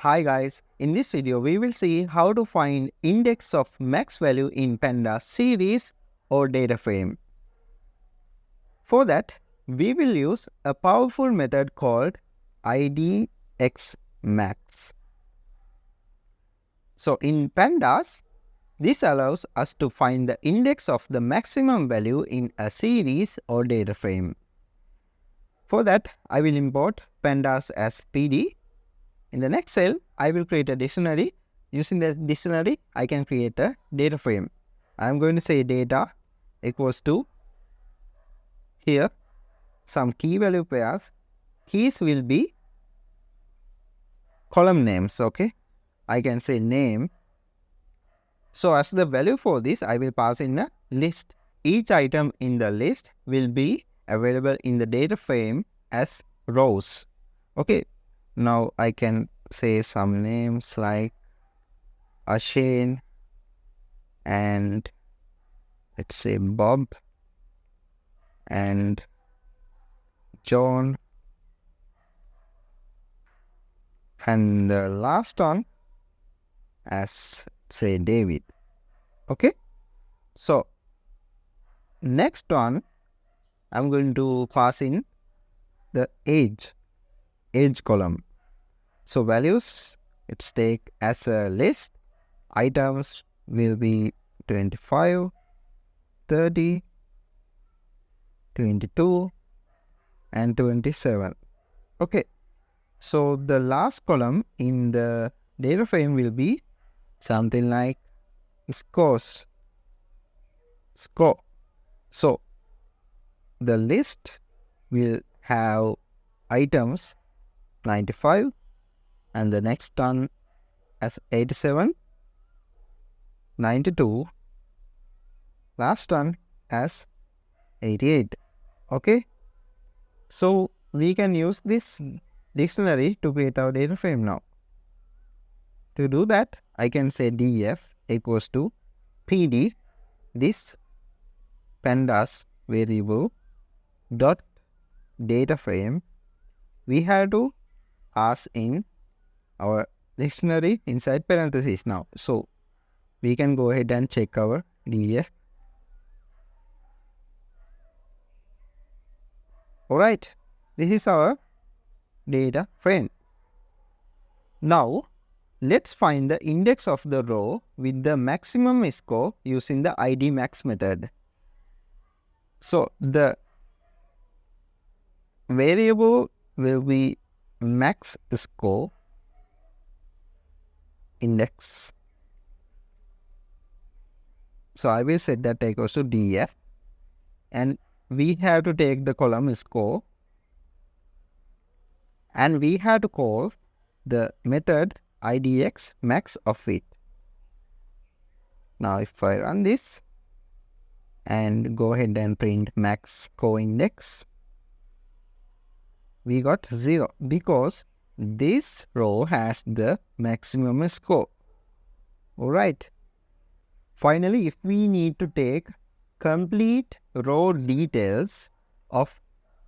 Hi guys, in this video we will see how to find index of max value in pandas series or data frame. For that, we will use a powerful method called idxmax. So in pandas, this allows us to find the index of the maximum value in a series or data frame. For that, I will import pandas as PD. In the next cell, I will create a dictionary. Using the dictionary, I can create a data frame. I am going to say data equals to here some key value pairs. Keys will be column names. Okay, I can say name. So as the value for this, I will pass in a list. Each item in the list will be available in the data frame as rows. Okay, now I can say some names like Ashane and let's say Bob and John, and the last one as say David. Okay, so next one I'm going to pass in the age column. So values, it's take as a list. Items will be 25, 30, 22 and 27. Okay, so the last column in the data frame will be something like score. So the list will have items 95 and the next one as 87, 92, last one as 88. Okay, so we can use this dictionary to create our data frame now. To do that, I can say df equals to pd this pandas variable dot data frame. We have to pass in our dictionary inside parentheses now. So we can go ahead and check our df. Alright, this is our data frame. Now let's find the index of the row with the maximum score using the idmax method. So the variable will be max score index. So I will set that equals to df, and we have to take the column score and we have to call the method idxmax of it. Now if I run this and go ahead and print max score index, we got 0 because this row has the maximum score. Alright. Finally, if we need to take complete row details of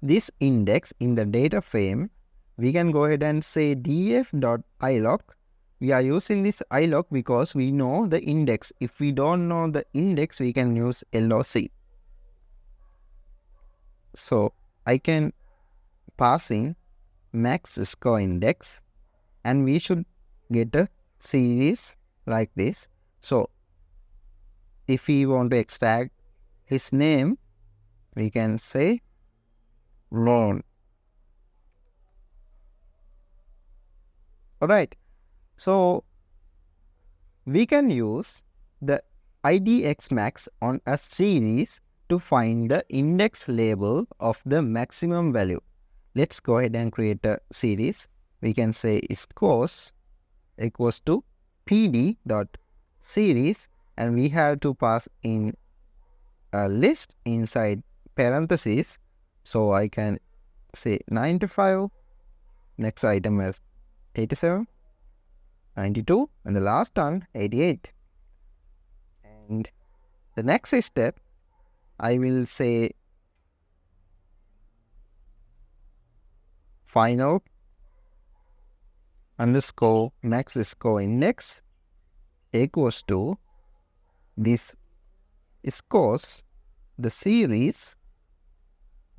this index in the data frame, we can go ahead and say df.ilog. We are using this ilog because we know the index. If we don't know the index, we can use loc. So I can pass in max score index and we should get a series like this. So if we want to extract his name, we can say name. Alright, so we can use the idxmax on a series to find the index label of the maximum value. Let's go ahead and create a series. We can say scores equals to pd dot series, and we have to pass in a list inside parentheses. So I can say 95, next item is 87, 92, and the last one 88. And the next step, I will say final underscore max score index equals to this scores the series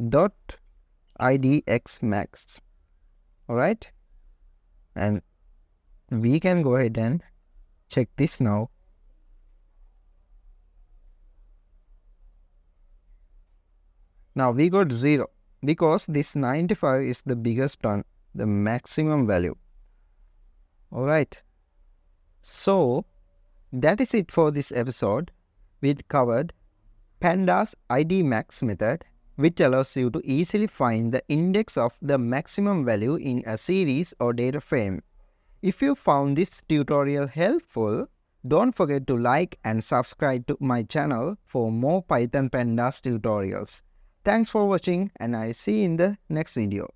dot idxmax. Alright, and we can go ahead and check this now. Now we got 0 because this 95 is the biggest one, the maximum value. Alright, so that is it for this episode. We covered pandas idxmax method, which allows you to easily find the index of the maximum value in a series or data frame. If you found this tutorial helpful, don't forget to like and subscribe to my channel for more Python pandas tutorials. Thanks for watching, and I'll see you in the next video.